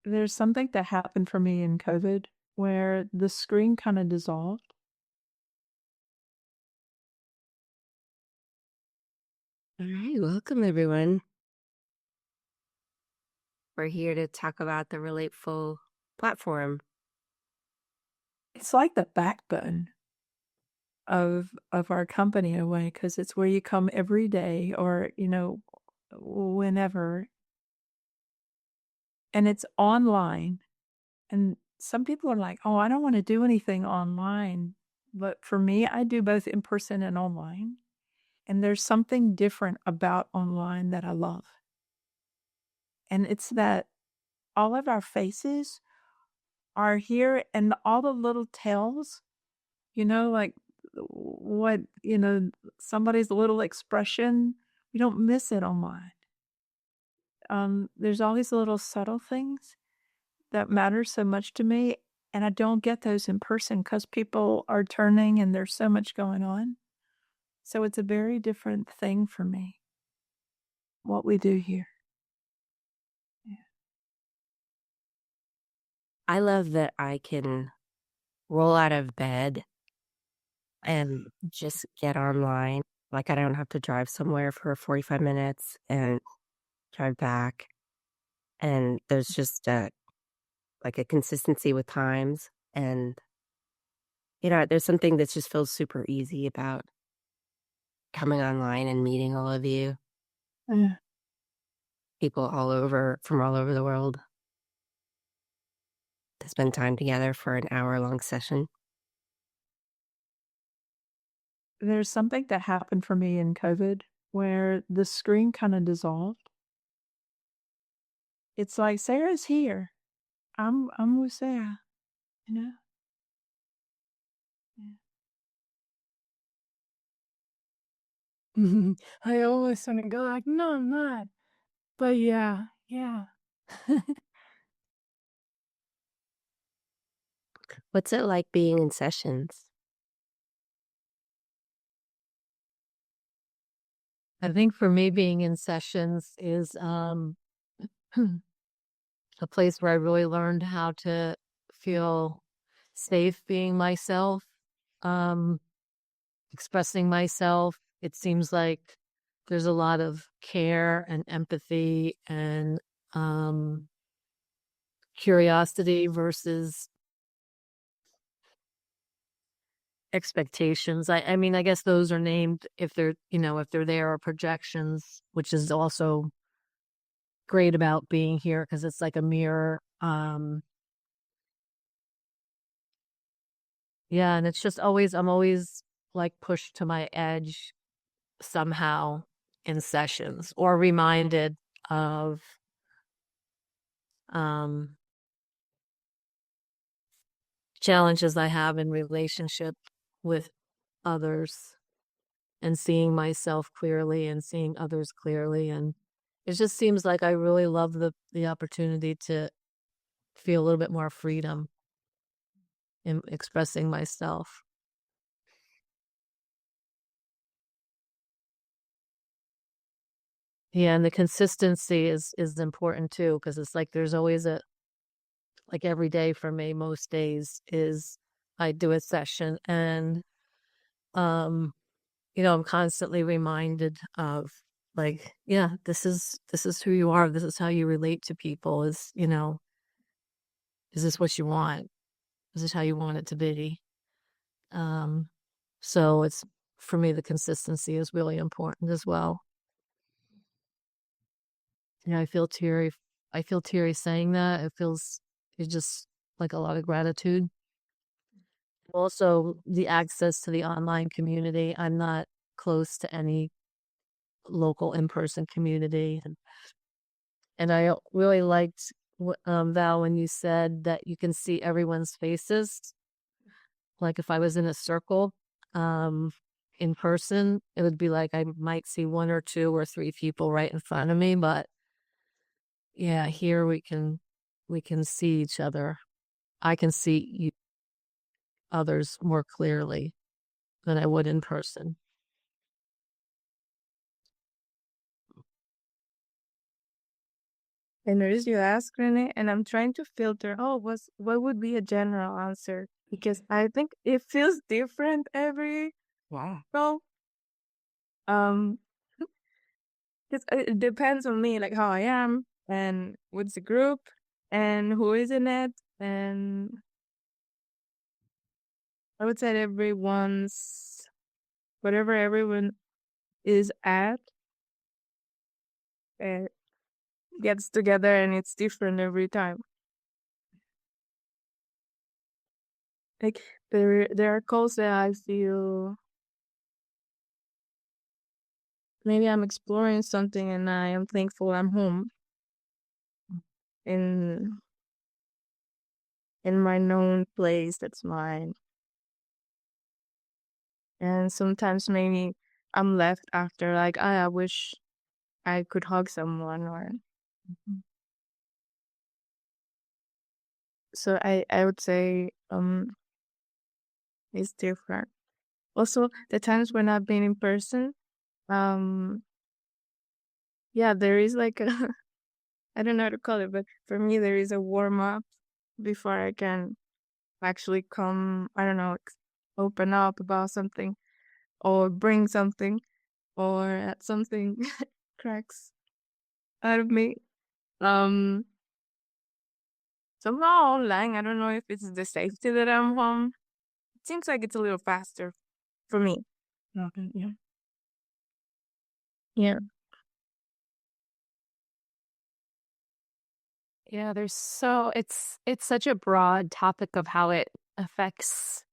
There's something that happened for me in COVID where the screen kind of dissolved. All right, welcome everyone. We're here to talk about the Relateful platform. It's like the backbone of our company in a way, because it's where you come every day or, whenever. And it's online. And some people are like, oh, I don't want to do anything online. But for me, I do both in person and online. And there's something different about online that I love. And it's that all of our faces are here and all the little tells, like what, somebody's little expression, we don't miss it online. There's all these little subtle things that matter so much to me, and I don't get those in person because people are turning and there's so much going on. So it's a very different thing for me, what we do here. Yeah. I love that I can roll out of bed and just get online. Like I don't have to drive somewhere for 45 minutes and drive back. And there's just like a consistency with times. And, there's something that just feels super easy about coming online and meeting all of you, Yeah. people from all over the world to spend time together for an hour-long session. There's something that happened for me in COVID where the screen kind of dissolved. It's like Sarah's here. I'm with Sarah, you know? Yeah. I always want to go like, no, I'm not. But yeah, yeah. What's it like being in sessions? I think for me, being in sessions is a place where I really learned how to feel safe being myself, um, expressing myself. It seems like there's a lot of care and empathy and curiosity versus expectations. I mean, I guess those are named if they're there, or projections, which is also great about being here because it's like a mirror. Yeah, and it's just I'm always like pushed to my edge somehow in sessions, or reminded of um challenges I have in relationship with others, and seeing myself clearly and seeing others clearly. And it just seems like I really love the opportunity to feel a little bit more freedom in expressing myself. Yeah, and the consistency is important too, because it's like there's always like every day for me, most days is I do a session, and um I'm constantly reminded of, like, yeah, this is who you are. This is how you relate to people. Is this what you want? Is this how you want it to be? Um, so it's for me, the consistency is really important as well. Yeah, I feel teary saying that. It's just like a lot of gratitude. Also, the access to the online community. I'm not close to any local in-person community, and I really liked Val, when you said that you can see everyone's faces. Like if I was in a circle, um, in person, it would be like I might see one or two or three people right in front of me, but yeah, here we can see each other. I can see others more clearly than I would in person. I noticed you asked, Renee, and I'm trying to filter. Oh, what would be a general answer? Because I think it feels different every Wow. role. Um, because it depends on me, like how I am, and what's the group, and who is in it, and I would say whatever everyone is at, uh, gets together, and it's different every time. Like there are calls that I feel maybe I'm exploring something and I am thankful I'm home in my known place that's mine. And sometimes maybe I'm left after like I wish I could hug someone or so I would say it's different. Also the times when I've been in person, um yeah, there is like a I don't know how to call it, but for me there is a warm up before I can actually come, I don't know, open up about something or bring something or something cracks out of me. Um, Somehow online, I don't know if it's the safety that I'm home. It seems like it's a little faster for me. Okay, yeah. Yeah. Yeah, it's such a broad topic of how it affects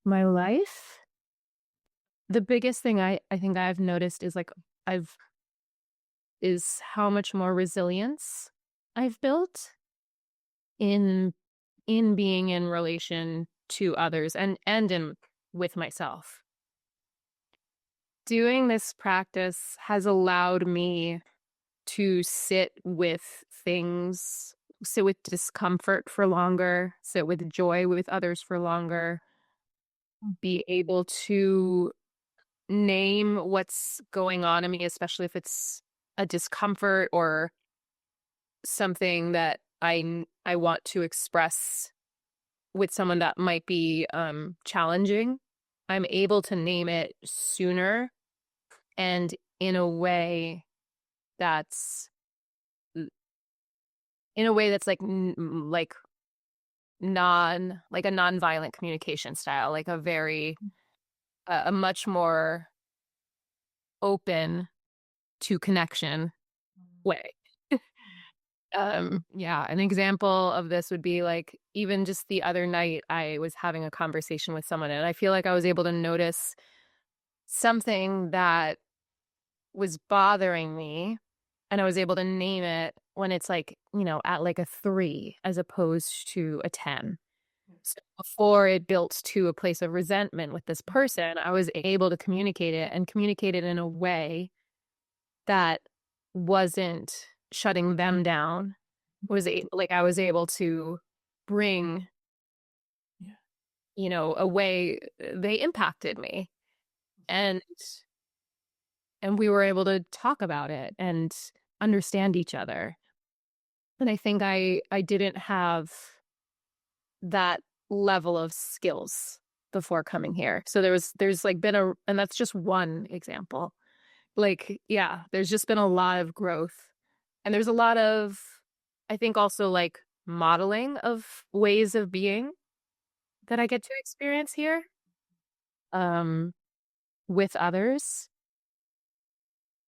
my life. The biggest thing I think I've noticed is I've is how much more resilience I've built in being in relation to others and in with myself. Doing this practice has allowed me to sit with things, sit with discomfort for longer, sit with joy with others for longer, be able to name what's going on in me, especially if it's a discomfort or something that I want to express with someone that might be challenging. I'm able to name it sooner and in a way that's like like a non-violent communication style, like a very a much more open to connection way. Yeah, an example of this would be like even just the other night I was having a conversation with someone and I feel like I was able to notice something that was bothering me and I was able to name it when it's like, at like a 3 as opposed to a 10. So before it built to a place of resentment with this person, I was able to communicate it and communicate it in a way that wasn't shutting them down. I was able to bring, a way they impacted me. And we were able to talk about it and understand each other. And I think I didn't have that level of skills before coming here. So there's like been and that's just one example. Like, yeah, there's just been a lot of growth. And there's a lot of, I think also like modeling of ways of being that I get to experience here um with others.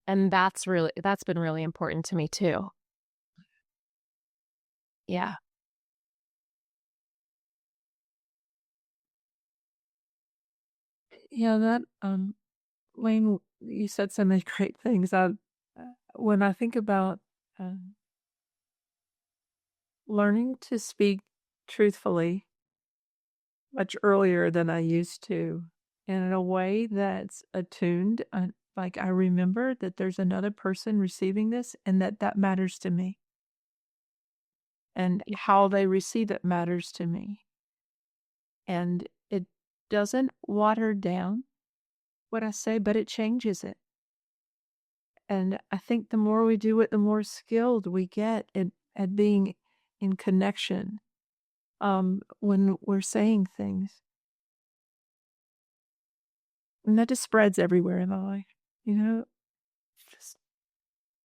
And that's been really important to me too. Yeah. Yeah, that Wayne, you said so many great things. When I think about learning to speak truthfully much earlier than I used to, and in a way that's attuned, like I remember that there's another person receiving this, and that matters to me, and how they receive it matters to me, and it doesn't water down what I say, but it changes it. And I think the more we do it, the more skilled we get at being in connection when we're saying things. And that just spreads everywhere in the life, you know?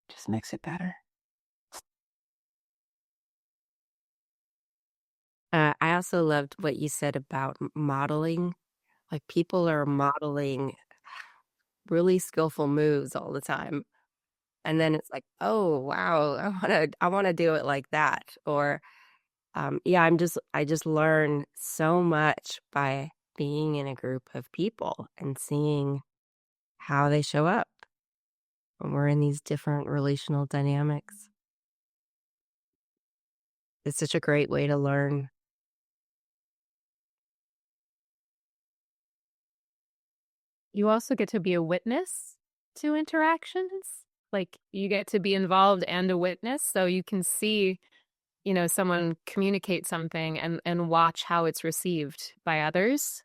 Just makes it better. I also loved what you said about modeling. Like people are modeling really skillful moves all the time. And then it's like, oh wow, I wanna do it like that. Or yeah, I just learn so much by being in a group of people and seeing how they show up when we're in these different relational dynamics. It's such a great way to learn. You also get to be a witness to interactions. Like you get to be involved and a witness, so you can see, someone communicate something and watch how it's received by others.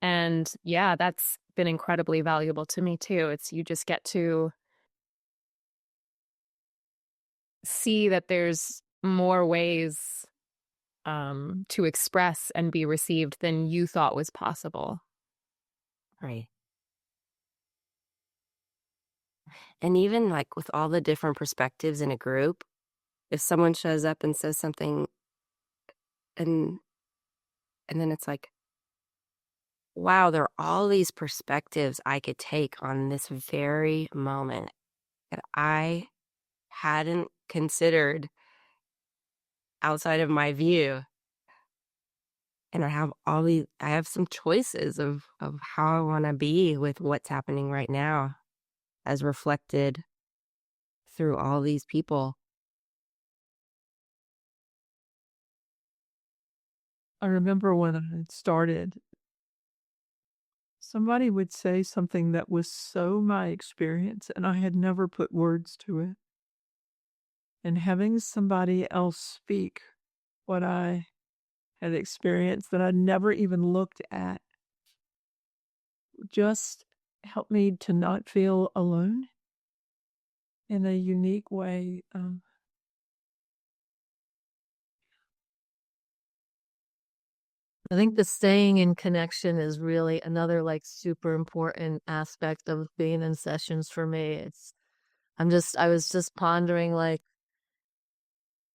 And yeah, that's been incredibly valuable to me too. It's you just get to see that there's more ways to express and be received than you thought was possible. Right. And even like with all the different perspectives in a group, if someone shows up and says something and then it's like, wow, there are all these perspectives I could take on this very moment that I hadn't considered outside of my view. And I have some choices of how I want to be with what's happening right now as reflected through all these people. I remember when I had started, somebody would say something that was so my experience, and I had never put words to it. And having somebody else speak what I had experienced that I'd never even looked at just helped me to not feel alone in a unique way. I think the staying in connection is really another like super important aspect of being in sessions for me. I was just pondering like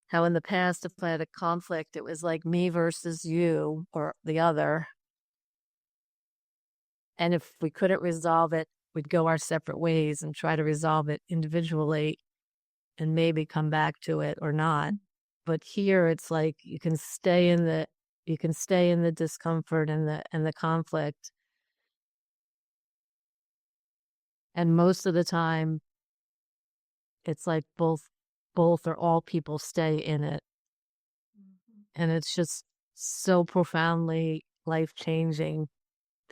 how in the past, if I had a conflict, it was like me versus you or the other. And if we couldn't resolve it, we'd go our separate ways and try to resolve it individually and maybe come back to it or not. But here it's like you can stay in the discomfort and the conflict. And most of the time it's like both or all people stay in it. And it's just so profoundly life-changing.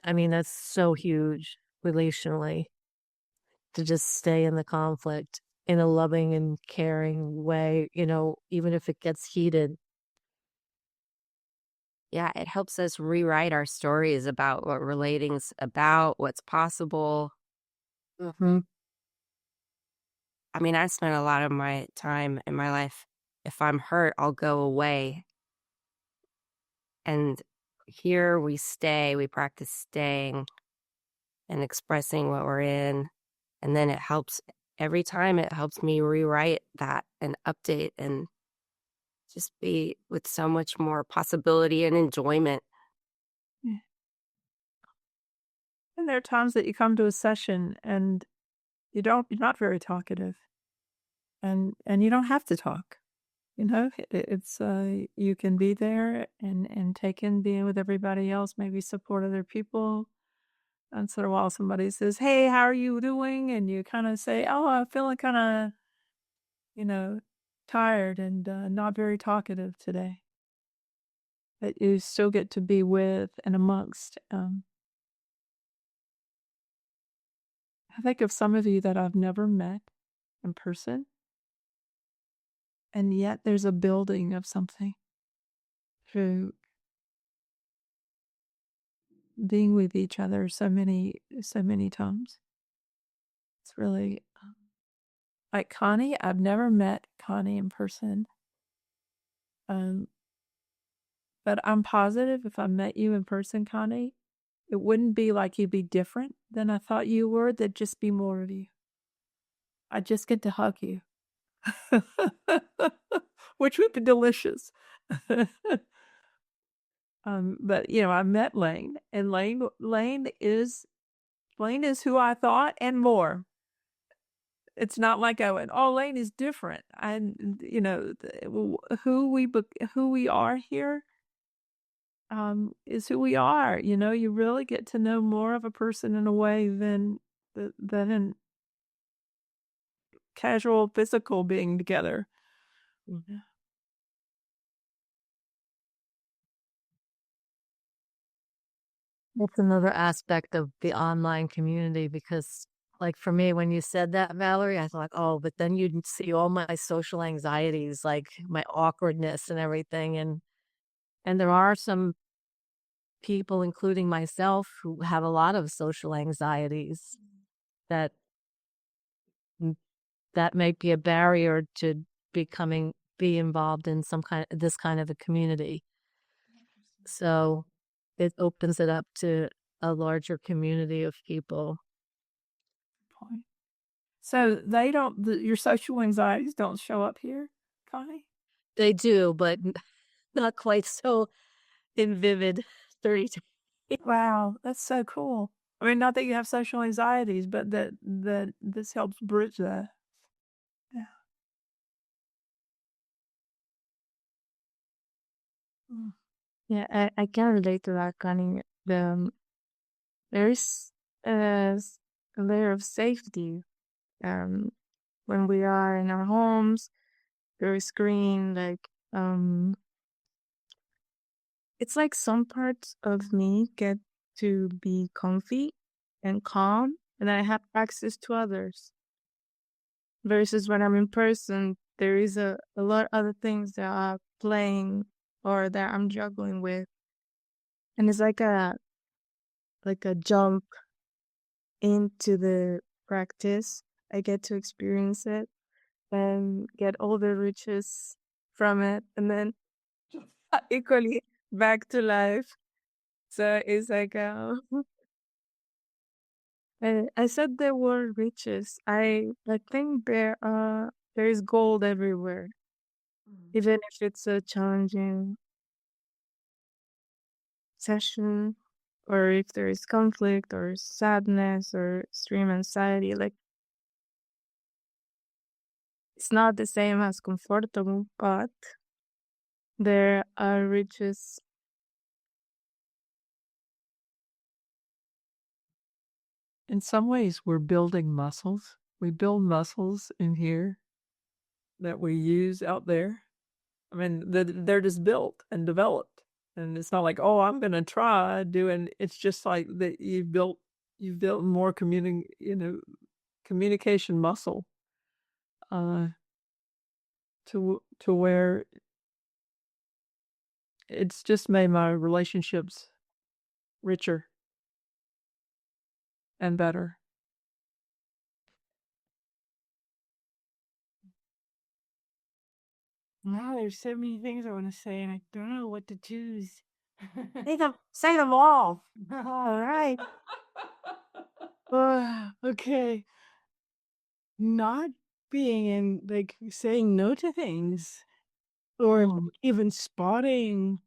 I mean, that's so huge relationally to just stay in the conflict in a loving and caring way, even if it gets heated. Yeah, it helps us rewrite our stories about what relating's about, what's possible. Mm-hmm. I mean, I spent a lot of my time in my life, if I'm hurt, I'll go away. And here we practice staying and expressing what we're in. And then every time it helps me rewrite that and update and just be with so much more possibility and enjoyment. Yeah. And there are times that you come to a session and you're not very talkative, and you don't have to talk. It's you can be there and take in being with everybody else, maybe support other people. Once in a while, somebody says, "Hey, how are you doing?" And you kind of say, "Oh, I'm feeling kind of, you know, tired and not very talkative today." That you still get to be with and amongst. I think of some of you that I've never met in person, and yet there's a building of something through being with each other so many times. It's really like Connie. I've never met Connie in person. But I'm positive if I met you in person, Connie, it wouldn't be like you'd be different than I thought you were. There'd just be more of you. I just get to hug you, which would be delicious. But I met Lane, and Lane is who I thought and more. It's not like I went, oh, Lane is different. And who we are here is who we are. You really get to know more of a person in a way than in casual physical being together. Mm-hmm. That's another aspect of the online community because, like, for me, when you said that, Valerie, I thought, oh, but then you'd see all my social anxieties, like my awkwardness and everything. And there are some people, including myself, who have a lot of social anxieties that that may be a barrier to be involved in this kind of a community. So it opens it up to a larger community of people. Point. So they don't. Your social anxieties don't show up here, Connie? They do, but not quite so in vivid 32. Wow, that's so cool. I mean, not that you have social anxieties, but that this helps bridge that. Yeah. Mm. Yeah, I can relate to that, Connie. There's a layer of safety when we are in our homes through a screen. It's like some parts of me get to be comfy and calm, and I have access to others. Versus when I'm in person, there is a lot of other things that are playing or that I'm juggling with. And it's like a jump into the practice. I get to experience it and get all the riches from it, and then equally back to life. So it's like I said there were riches. I think there is gold everywhere, even if it's a challenging session, or if there is conflict or sadness or extreme anxiety. Like, it's not the same as comfortable, but there are riches. In some ways, we're building muscles. We build muscles in here that we use out there. I mean, they're just built and developed, and it's not like, oh, I'm going to try doing. It's just like that you've built more communication muscle, to where it's just made my relationships richer and better. Wow, there's so many things I want to say, and I don't know what to choose. Say them all. All right. Okay. Not being in, like, saying no to things, or even spotting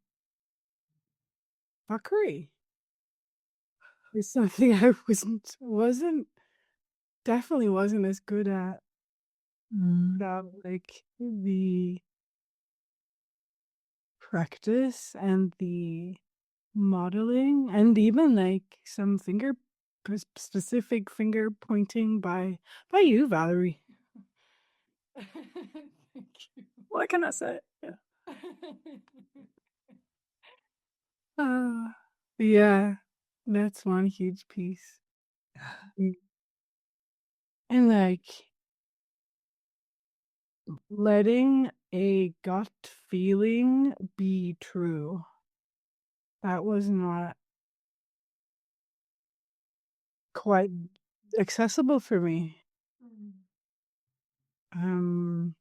fuckery is something I definitely wasn't as good at. Like the practice and the modeling, and even like some specific finger pointing by you, Valerie. Thank you. What can I say? Yeah. Yeah, that's one huge piece. And like letting a gut feeling be true. That was not quite accessible for me. I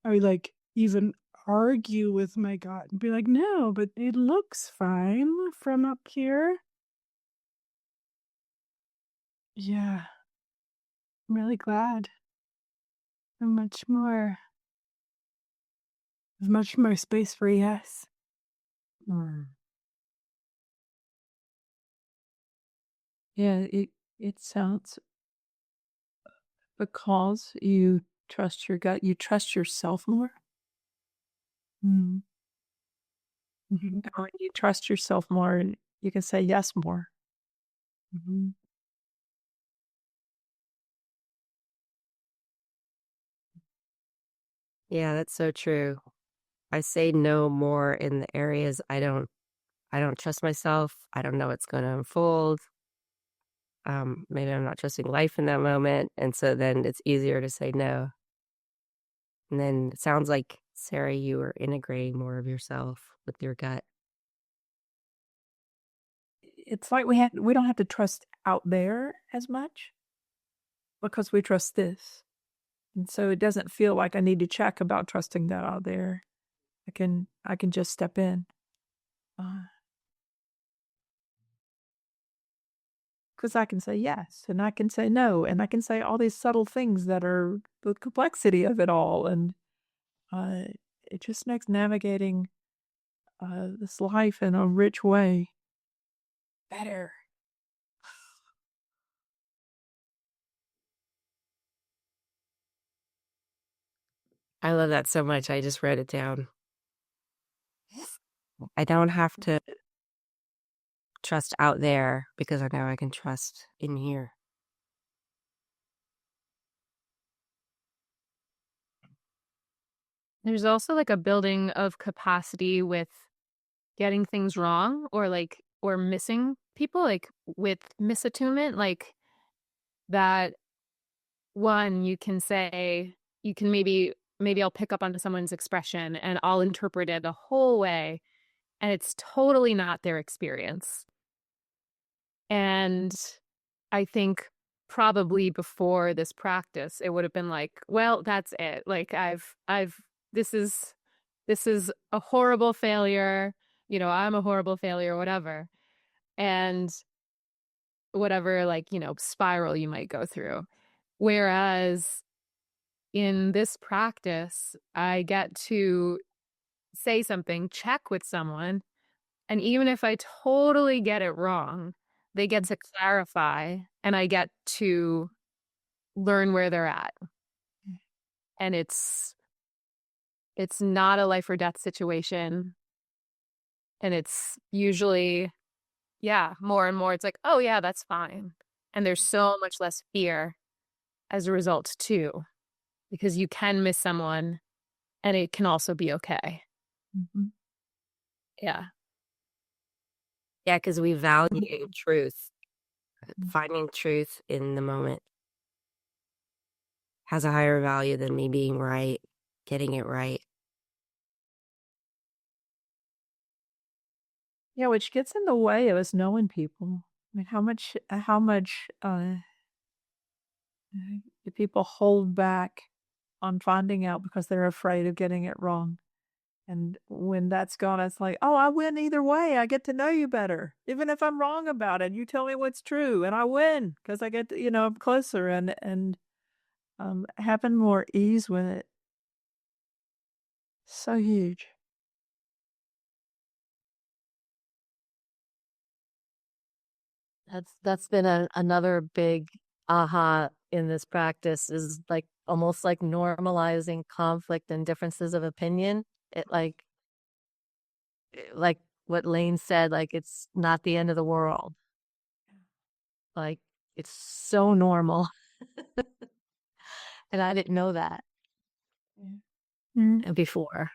would like even argue with my gut and be like, no, but it looks fine from up here. Yeah. I'm really glad. Much more space for yes. Yeah, it sounds because you trust your gut, you trust yourself more. Mm. And when you trust yourself more, you can say yes more. Yeah, that's so true. I say no more in the areas I don't trust myself. I don't know what's going to unfold. Maybe I'm not trusting life in that moment. And so then it's easier to say no. And then it sounds like, Sarah, you are integrating more of yourself with your gut. It's like we don't have to trust out there as much because we trust this. And so it doesn't feel like I need to check about trusting that out there. I can just step in. Because I can say yes, and I can say no, and I can say all these subtle things that are the complexity of it all. And it just makes navigating this life in a rich way better. I love that so much. I just wrote it down. I don't have to trust out there because I know I can trust in here. There's also like a building of capacity with getting things wrong or missing people, like with misattunement, like that one you can say, maybe I'll pick up onto someone's expression and I'll interpret it the whole way, and it's totally not their experience. And I think probably before this practice, it would have been like, well, that's it. Like this is a horrible failure. I'm a horrible failure, whatever. And whatever, spiral you might go through. Whereas in this practice, I get to say something, check with someone, and even if I totally get it wrong, they get to clarify and I get to learn where they're at. And it's not a life or death situation. And it's usually, more and more it's like, oh yeah, that's fine. And there's so much less fear as a result too, because you can miss someone and it can also be okay. Yeah. Yeah, because we value truth. Finding truth in the moment has a higher value than me being right, getting it right. Yeah, which gets in the way of us knowing people. I mean, how much do people hold back on finding out because they're afraid of getting it wrong? And when that's gone, it's like, oh, I win either way. I get to know you better. Even if I'm wrong about it, you tell me what's true and I win because I get to, I'm closer and having more ease with it. So huge. That's been another big aha in this practice, is like almost like normalizing conflict and differences of opinion. It like what Lane said, like it's not the end of the world. Like it's so normal. And I didn't know that before.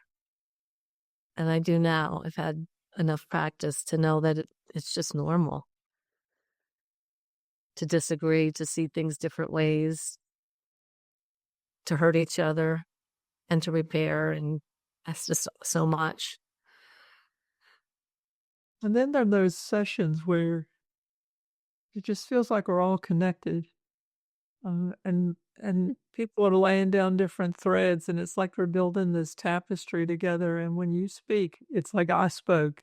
And I do now. I've had enough practice to know that it's just normal to disagree, to see things different ways, to hurt each other and to repair. And that's just so much. And then there are those sessions where it just feels like we're all connected. And and people are laying down different threads, and it's like we're building this tapestry together. And when you speak, it's like I spoke.